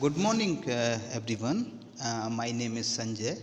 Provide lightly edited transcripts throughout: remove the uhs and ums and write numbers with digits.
Good morning everyone. My name is Sanjay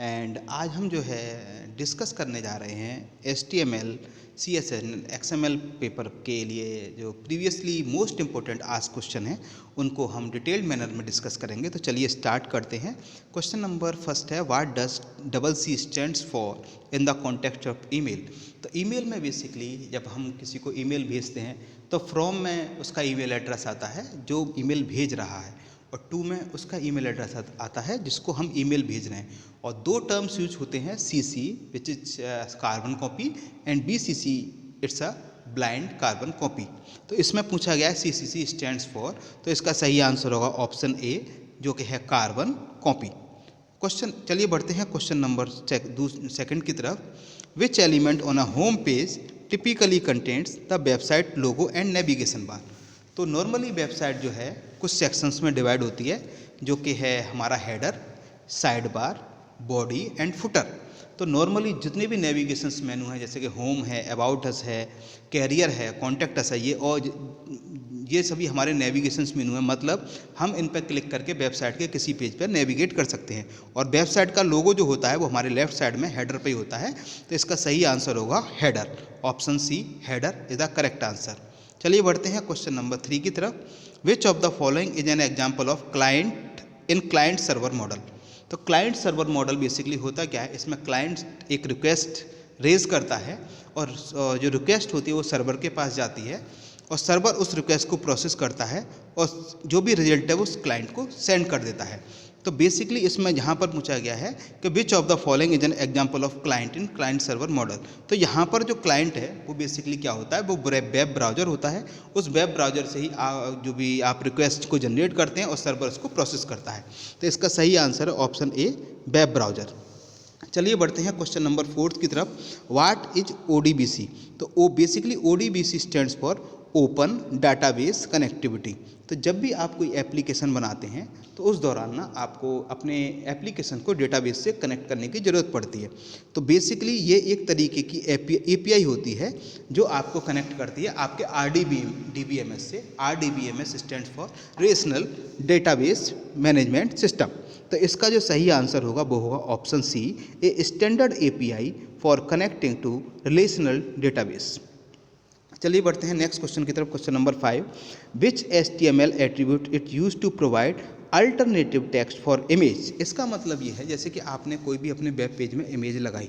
and आज हम जो है डिस्कस करने जा रहे हैं HTML CSS XML पेपर के लिए जो previously most important ask question है उनको हम डिटेल्ड मैनर में डिस्कस करेंगे। तो चलिए स्टार्ट करते हैं। क्वेश्चन नंबर फर्स्ट है, what does double C stands for in the context of email. तो ईमेल में बेसिकली जब हम किसी को ईमेल भेजते हैं तो फ्रॉम में उसका ईमेल एड्रेस आता है जो ईमेल भेज रहा है, और टू में उसका ईमेल एड्रेस आता है जिसको हम ईमेल भेज रहे हैं। और दो टर्म्स यूज होते हैं, CC which is carbon copy and BCC it's a blind carbon copy. तो इसमें पूछा गया है CCC स्टैंड्स फॉर, तो इसका सही आंसर होगा ऑप्शन ए जो कि है कार्बन कॉपी। क्वेश्चन चलिए बढ़ते हैं क्वेश्चन नंबर सेकंड की तरफ। Which element on a home page typically contents the website logo and navigation bar. तो नॉर्मली वेबसाइट जो है कुछ सेक्शंस में डिवाइड होती है, जो कि है हमारा header, side bar, body and footer. तो नॉर्मली जितने भी नेविगेशंस मेनू हैं, जैसे कि होम है, अबाउट अस है, कैरियर है, कॉन्टैक्ट अस है, ये सभी हमारे नेविगेशंस मेनू हैं। मतलब हम इन पर क्लिक करके वेबसाइट के किसी पेज पर नेविगेट कर सकते हैं। और वेबसाइट का लोगो जो होता है वो हमारे लेफ्ट साइड में हेडर पे ही होता है। तो इसका सही आंसर होगा header, option C header is the correct answer. चलिए बढ़ते हैं क्वेश्चन नंबर 3 की तरफ। Which of the following is an example of client in client server model. तो क्लाइंट सर्वर मॉडल बेसिकली होता क्या है, इसमें क्लाइंट एक रिक्वेस्ट रेज करता है और जो रिक्वेस्ट होती है वो सर्वर के पास जाती है और सर्वर उस रिक्वेस्ट को प्रोसेस करता है और जो भी रिजल्ट है वो उस क्लाइंट को सेंड कर देता है। तो बेसिकली इसमें यहाँ पर पूछा गया है कि विच of the following is an example of client in client server model. तो यहाँ पर जो क्लाइंट है वो बेसिकली क्या होता है, वो वेब ब्राउजर होता है। उस वेब ब्राउजर से ही जो भी आप रिक्वेस्ट को जनरेट करते हैं और सर्वर उसको प्रोसेस करता है। तो इसका सही आंसर है ऑप्शन ए वेब ब्राउजर। चलिए बढ़ते हैं क्वेश्चन नंबर 4 की तरफ। What is ODBC। तो वो basically ODBC stands for open database connectivity. तो जब भी आप कोई एप्लीकेशन बनाते हैं तो उस दौरान ना आपको अपने एप्लीकेशन को डेटाबेस से कनेक्ट करने की ज़रूरत पड़ती है। तो बेसिकली ये एक तरीके की API होती है जो आपको कनेक्ट करती है आपके RDBMS से। RDBMS stands for relational database management system. तो इसका जो सही आंसर होगा वो होगा option C, a standard API for connecting to relational database. चलिए बढ़ते हैं नेक्स्ट क्वेश्चन की तरफ। Question number 5, which HTML attribute it use to provide alternative text for image. इसका मतलब ये है जैसे कि आपने कोई भी अपने वेब पेज में इमेज लगाई,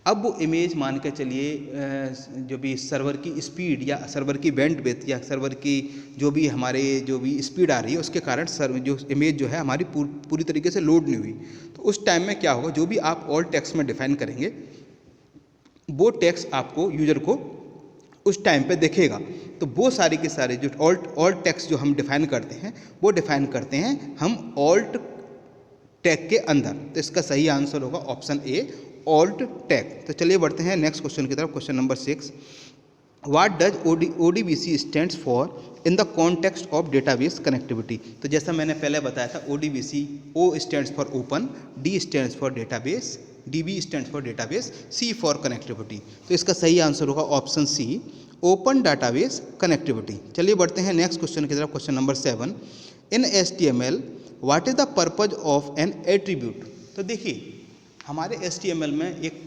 अब वो इमेज मान के चलिए जो भी सर्वर की स्पीड या सर्वर की बैंडविड्थ या सर्वर की जो भी स्पीड आ रही है उसके कारण जो इमेज जो है हमारी पूरी तरीके से लोड नहीं हुई। तो उस टाइम में क्या होगा, जो भी आप ऑल टेक्स्ट में डिफाइन करेंगे वो टेक्स्ट आपको यूजर को उस टाइम पे दिखेगा। तो वो सारी के सारे जो ऑल्ट टेक्स्ट जो हम डिफाइन करते हैं वो डिफाइन करते हैं हम ऑल्ट टैग के अंदर। तो इसका सही आंसर होगा ऑप्शन ए ऑल्ट टैग। तो चलिए बढ़ते हैं नेक्स्ट क्वेश्चन की तरफ। Question number 6, what does ODBC stands for in the context of database connectivity. तो जैसा मैंने पहले बताया था, ODBC O stands for open, D stands for database, DB stands for database, C for connectivity. तो इसका सही आंसर होगा option C open database connectivity. चलिए बढ़ते हैं नेक्स्ट क्वेश्चन की तरफ। Question number 7, in HTML what is the purpose of an attribute. तो देखिए हमारे HTML में एक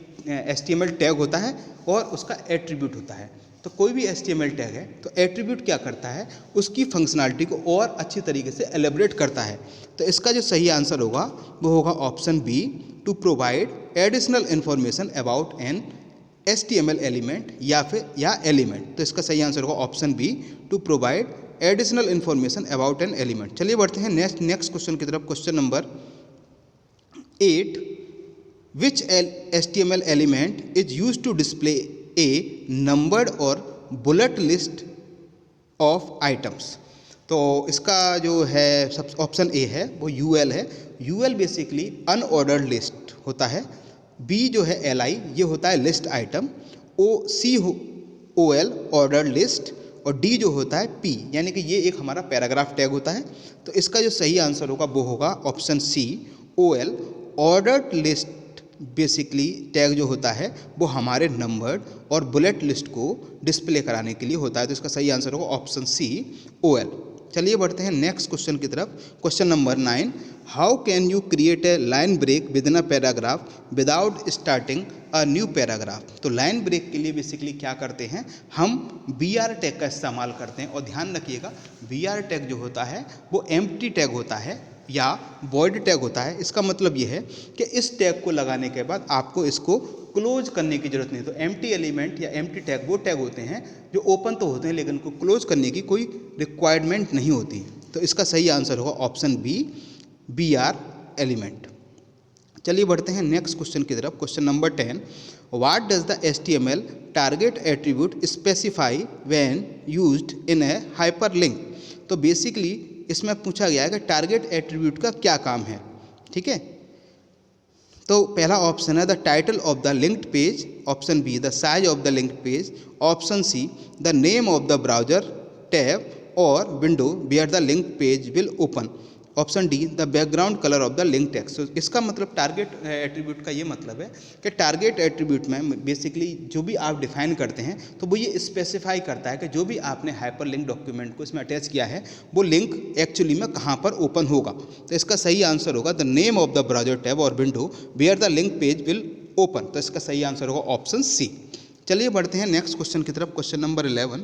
HTML टैग होता है और उसका एट्रीब्यूट होता है। तो कोई भी HTML टैग है तो एट्रीब्यूट क्या करता है, उसकी फंक्शनलिटी को और अच्छी तरीके से एलेबरेट करता है। तो इसका जो सही आंसर होगा वो होगा option B, to provide additional information about an HTML element या एलिमेंट। तो इसका सही आंसर होगा option B, to provide additional information about an element. चलिए बढ़ते हैं नेक्स्ट क्वेश्चन की तरफ। Question number 8, which HTML element is used to display a numbered or bullet list of items। तो इसका जो है सब ऑप्शन ए है वो UL है। UL बेसिकली अनऑर्डर्ड लिस्ट होता है। B जो है LI ये होता है list item, OL ordered list, और D जो होता है P यानी कि ये एक हमारा पैराग्राफ टैग होता है। तो इसका जो सही आंसर होगा वो होगा option C OL ordered list. Basically tag जो होता है वो हमारे नंबर्ड और बुलेट लिस्ट को डिस्प्ले कराने के लिए होता है। तो इसका सही आंसर होगा ऑप्शन सी OL। चलिए बढ़ते हैं नेक्स्ट क्वेश्चन की तरफ। Question number 9, how can you create a line break within a paragraph without starting a new paragraph. तो लाइन ब्रेक के लिए बेसिकली क्या करते हैं, हम BR टैग का इस्तेमाल करते हैं। और ध्यान रखिएगा, BR टैग जो होता है वो एम्प्टी टैग होता है या वॉइड टैग होता है। इसका मतलब ये है कि इस टैग को लगाने के बाद आपको इसको क्लोज करने की जरूरत नहीं। तो एम्प्टी एलिमेंट या एम्प्टी टैग वो टैग होते हैं जो ओपन तो होते हैं लेकिन उनको क्लोज करने की कोई रिक्वायरमेंट नहीं होती। तो इसका सही आंसर होगा ऑप्शन बी, BR एलिमेंट। चलिए बढ़ते हैं नेक्स्ट क्वेश्चन की तरफ। Question number 10, what does the HTML target attribute specify when used in A hyperlink. तो बेसिकली इसमें पूछा गया है कि टारगेट एट्रीब्यूट का क्या काम है। ठीक है, तो पहला ऑप्शन है the title of the linked page, option B the size of the linked page, option C the name of the browser tab और window where the linked page will open, option D the background colour of the link text. तो इसका मतलब target attribute का ये मतलब है कि target attribute में बेसिकली जो भी आप डिफाइन करते हैं तो वो ये स्पेसिफाई करता है कि जो भी आपने हाइपर लिंक डॉक्यूमेंट को इसमें अटैच किया है वो लिंक एक्चुअली में कहाँ पर ओपन होगा। तो इसका सही आंसर होगा the name of the browser tab और window where the link page will open. तो इसका सही आंसर होगा ऑप्शन सी। चलिए बढ़ते हैं नेक्स्ट क्वेश्चन की तरफ। Question number 11,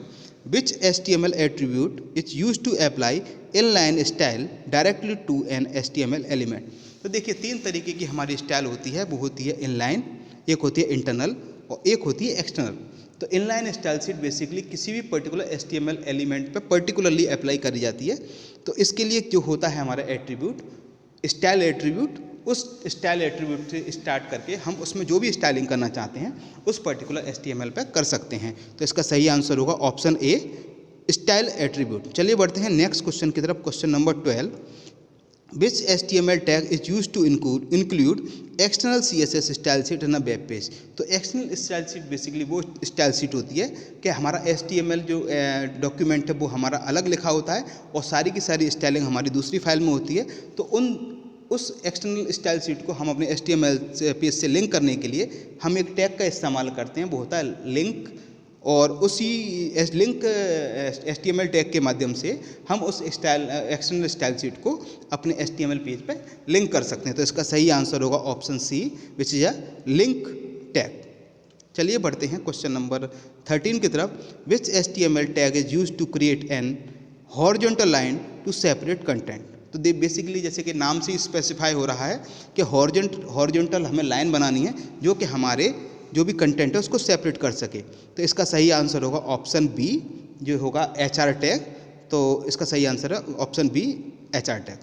which HTML attribute is used to apply inline style directly to an HTML element। तो देखिए तीन तरीके की हमारी स्टाइल होती है, वो होती है इनलाइन, एक होती है इंटरनल और एक होती है एक्सटर्नल। तो इनलाइन स्टाइल शीट बेसिकली किसी भी पर्टिकुलर HTML एलिमेंट पे पर्टिकुलरली अप्लाई करी जाती है। तो इसके लिए जो होता है हमारा एट्रीब्यूट, स्टाइल एट्रीब्यूट, उस स्टाइल एट्रीब्यूट से स्टार्ट करके हम उसमें जो भी स्टाइलिंग करना चाहते हैं उस पर्टिकुलर HTML पे कर सकते हैं। तो इसका सही आंसर होगा ऑप्शन ए, स्टाइल एट्रीब्यूट। चलिए बढ़ते हैं नेक्स्ट क्वेश्चन की तरफ। Question number 12, which HTML tag is use to include external CSS style sheet in a web page. तो एक्सटर्नल स्टाइल शीट बेसिकली वो स्टाइल शीट होती है कि हमारा HTML जो डॉक्यूमेंट है वो हमारा अलग लिखा होता है और सारी की सारी स्टाइलिंग हमारी दूसरी फाइल में होती है। तो उस एक्सटर्नल स्टाइल शीट को हम अपने HTML पेज से लिंक करने के लिए हम एक टैग का इस्तेमाल करते हैं, वो होता है लिंक। और उसी लिंक HTML टैग के माध्यम से हम उस एक्सटर्नल स्टाइल शीट को अपने HTML पेज पे लिंक कर सकते हैं। तो इसका सही आंसर होगा option C, which is a link tag. चलिए बढ़ते हैं क्वेश्चन नंबर 13 की तरफ। Which HTML tag is use to create an horizontal line to separate content. तो दे बेसिकली जैसे कि नाम से स्पेसिफाई हो रहा है कि हॉरिजॉन्टल हमें लाइन बनानी है जो कि हमारे जो भी कंटेंट है उसको सेपरेट कर सके। तो इसका सही आंसर होगा ऑप्शन बी, जो होगा HR टैग। तो इसका सही आंसर है ऑप्शन बी, HR टैग।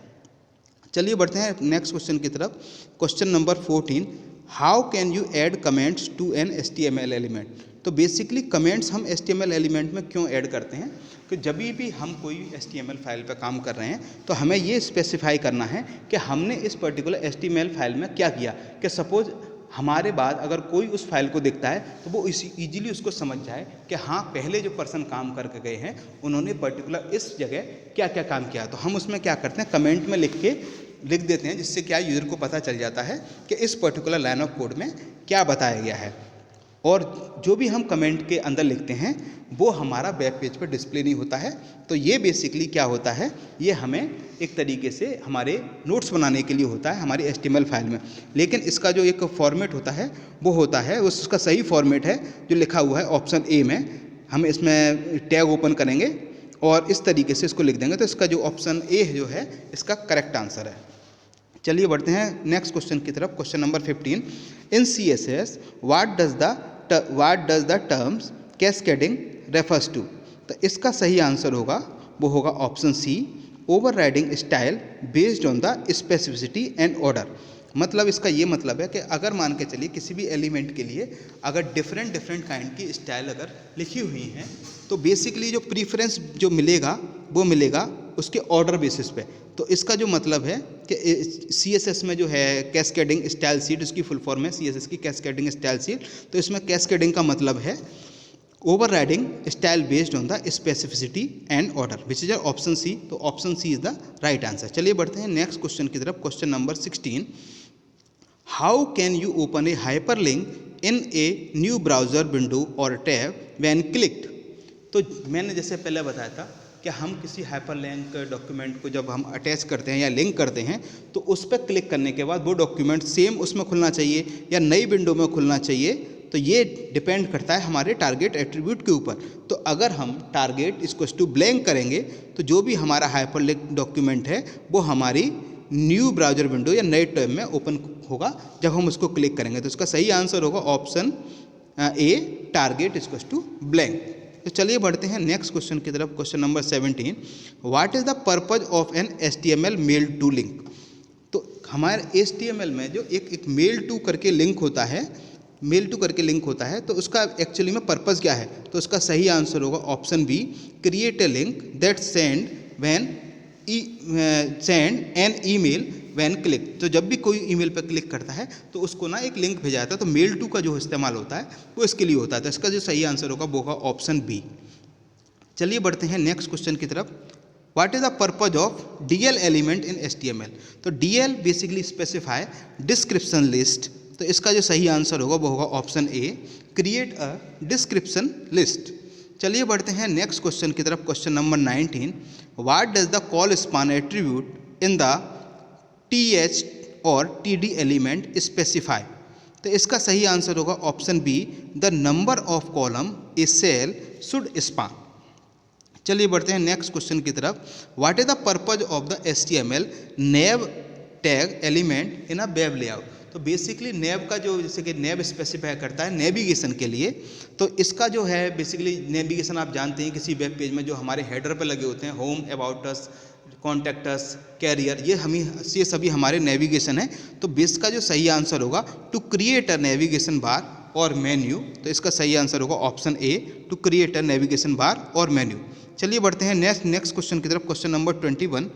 चलिए बढ़ते हैं नेक्स्ट क्वेश्चन की तरफ। Question number 14, how can you add comments to an HTML element. तो बेसिकली कमेंट्स हम HTML एलिमेंट में क्यों ऐड करते हैं कि जब भी हम कोई HTML फाइल पर काम कर रहे हैं तो हमें ये स्पेसिफाई करना है कि हमने इस पर्टिकुलर HTML फाइल में क्या किया, कि सपोज हमारे बाद अगर कोई उस फाइल को देखता है तो वो इजीली उसको समझ जाए कि हाँ पहले जो पर्सन काम करके गए हैं उन्होंने पर्टिकुलर इस जगह क्या क्या काम किया। तो हम उसमें क्या करते हैं, कमेंट में लिख देते हैं, जिससे क्या यूज़र को पता चल जाता है कि इस पर्टिकुलर लाइन ऑफ कोड में क्या बताया गया है। और जो भी हम कमेंट के अंदर लिखते हैं वो हमारा वेब पेज पर डिस्प्ले नहीं होता है। तो ये बेसिकली क्या होता है, ये हमें एक तरीके से हमारे नोट्स बनाने के लिए होता है हमारी HTML फाइल में। लेकिन इसका जो एक फॉर्मेट होता है वो होता है, उसका सही फॉर्मेट है जो लिखा हुआ है ऑप्शन ए में। हम इसमें टैग ओपन करेंगे और इस तरीके से इसको लिख देंगे। तो इसका जो ऑप्शन ए जो है इसका करेक्ट आंसर है। चलिए बढ़ते हैं नेक्स्ट क्वेश्चन की तरफ। Question number 15, in CSS what does the terms cascading refers to. तो इसका सही आंसर होगा वो होगा option C, overriding style based on the specificity and order. मतलब इसका ये मतलब है कि अगर मान के चलिए किसी भी एलिमेंट के लिए अगर डिफरेंट काइंड की स्टाइल अगर लिखी हुई हैं तो बेसिकली जो प्रीफरेंस जो मिलेगा वो मिलेगा उसके ऑर्डर बेसिस पे। तो इसका जो मतलब है कि CSS में जो है कैस्केडिंग स्टाइल शीट, उसकी फुल फॉर्म है CSS की कैस्केडिंग स्टाइल शीट। तो इसमें कैस्केडिंग का मतलब है overriding style based on the specificity and order, which is option C. तो option C is the right answer. चलिए बढ़ते हैं नेक्स्ट क्वेश्चन की तरफ। Question number 16, how can you open a hyperlink in a new browser window और tab when clicked. तो मैंने जैसे पहले बताया था कि हम किसी हाइपरलिंक डॉक्यूमेंट को जब हम अटैच करते हैं या लिंक करते हैं तो उस पर क्लिक करने के बाद वो डॉक्यूमेंट सेम उसमें खुलना चाहिए या नई विंडो में खुलना चाहिए। तो ये डिपेंड करता है हमारे टारगेट एट्रीब्यूट के ऊपर। तो अगर हम टारगेट इसको टू ब्लैंक करेंगे तो जो भी हमारा हाइपरलिंक डॉक्यूमेंट है वो हमारी न्यू ब्राउज़र विंडो या नए टैब में ओपन होगा जब हम उसको क्लिक करेंगे। तो इसका सही आंसर होगा option A, target equals to blank. तो चलिए बढ़ते हैं नेक्स्ट क्वेश्चन की तरफ। Question number 17, what is the purpose of an HTML mail to link. तो हमारे HTML में जो एक मेल टू करके लिंक होता है, मेल टू करके लिंक होता है, तो उसका एक्चुअली में पर्पज़ क्या है। तो उसका सही आंसर होगा option B, create a link that send an email when click. तो जब भी कोई ईमेल पर क्लिक करता है तो उसको ना एक लिंक भेजा जाता है। तो मेल टू का जो इस्तेमाल होता है वो इसके लिए होता है। तो इसका जो सही आंसर होगा वो होगा ऑप्शन बी। चलिए बढ़ते हैं नेक्स्ट क्वेश्चन की तरफ। What is the purpose of DL element in HTML। तो DL basically specify description list. तो इसका जो सही आंसर होगा वो होगा option A, create a description list. चलिए बढ़ते हैं नेक्स्ट क्वेश्चन की तरफ। Question number 19, what does the colspan attribute in the TH और TD एलिमेंट स्पेसिफाई। तो इसका सही आंसर होगा option B, the number of column a cell should span. चलिए बढ़ते हैं नेक्स्ट क्वेश्चन की तरफ। What is the purpose of the HTML naive tag element in a web layout. तो बेसिकली नेव का जो, जैसे कि नेव स्पेसिफाई करता है नेविगेशन के लिए, तो इसका जो है बेसिकली नेविगेशन आप जानते हैं किसी वेब पेज में जो हमारे हेडर पे लगे होते हैं, home, about us, contact us, career, ये सभी हमारे नेविगेशन है। तो बेस का जो सही आंसर होगा to create a navigation bar और मेन्यू। तो इसका सही आंसर होगा option A, to create a navigation bar और मेन्यू। चलिए बढ़ते हैं नेक्स्ट क्वेश्चन की तरफ। Question number 21,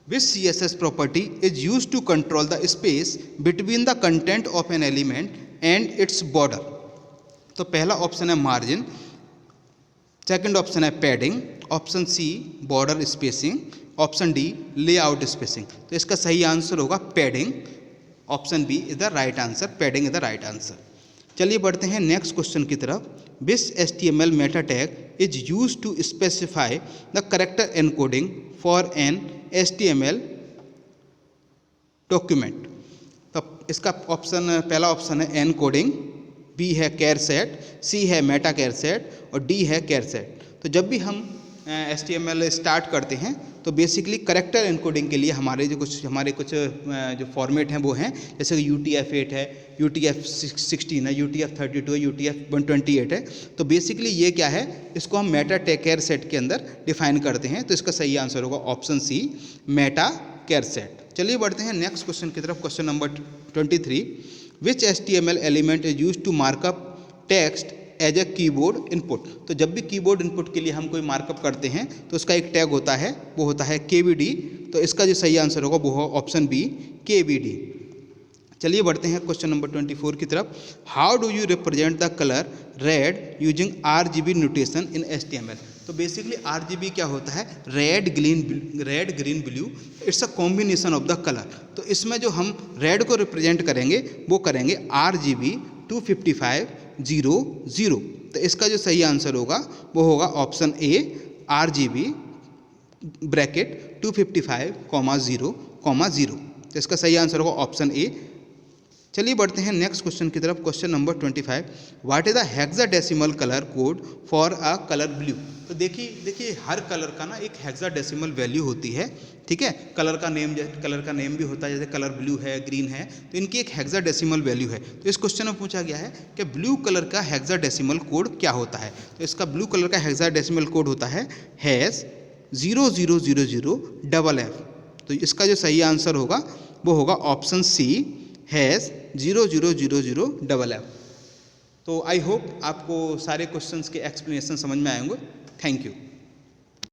which CSS property is use to control the space between the content of an element and its border. तो पहला option है margin, second option है padding, option C border spacing, option D layout spacing. तो इसका सही answer होगा padding. Option B is the right answer, padding is the right answer. चलिए बढ़ते हैं नेक्स्ट क्वेश्चन की तरफ। Which HTML meta tag is use to specify the character encoding for an HTML document. तो इसका पहला ऑप्शन है एनकोडिंग, बी है कैर सेट, सी है मेटा कैर सेट और डी है कैर सेट। तो जब भी हम HTML स्टार्ट करते हैं तो बेसिकली करेक्टर एनकोडिंग के लिए हमारे कुछ जो फॉर्मेट हैं वो हैं, जैसे कि UTF-8 है, UTF-16 है, UTF-32 है, UTF-128 है। तो बेसिकली ये क्या है, इसको हम मेटा कैर सेट के अंदर डिफाइन करते हैं। तो इसका सही आंसर होगा option C, meta charset. चलिए बढ़ते हैं नेक्स्ट क्वेश्चन की तरफ। Question number 23, which HTML element is use to markup text as a keyboard input. तो जब भी कीबोर्ड इनपुट के लिए हम कोई मार्कअप करते हैं तो उसका एक टैग होता है, वो होता है KBD। तो इसका जो सही आंसर होगा वो होगा ऑप्शन बी, KBD। चलिए बढ़ते हैं क्वेश्चन नंबर 24 की तरफ। How do you represent the colour red using RGB notation in HTML। तो बेसिकली RGB क्या होता है, red green blue, it's a combination of the colour. तो इसमें जो हम रेड को रिप्रेजेंट करेंगे वो करेंगे RGB 25500। तो इसका जो सही आंसर होगा वो होगा ऑप्शन ए, RGB ब्रैकेट 255,0,0। तो इसका सही आंसर होगा ऑप्शन ए। चलिए बढ़ते हैं नेक्स्ट क्वेश्चन की तरफ। Question number 25, what is the hexadecimal colour code for a colour blue. तो देखिए हर कलर का ना एक हेक्साडेसिमल वैल्यू होती है, ठीक है। कलर का नेम भी होता है, जैसे कलर ब्लू है, ग्रीन है, तो इनकी एक हेक्साडेसिमल वैल्यू है। तो इस क्वेश्चन में पूछा गया है कि ब्लू कलर का हेक्साडेसिमल कोड क्या होता है। तो इसका ब्लू कलर का हेक्साडेसिमल कोड होता है #0000FF। तो इसका जो सही आंसर होगा वो होगा ऑप्शन सी, #0000FF। तो आई होप आपको सारे क्वेश्चंस के एक्सप्लेनेशन समझ में आएंगे। Thank you.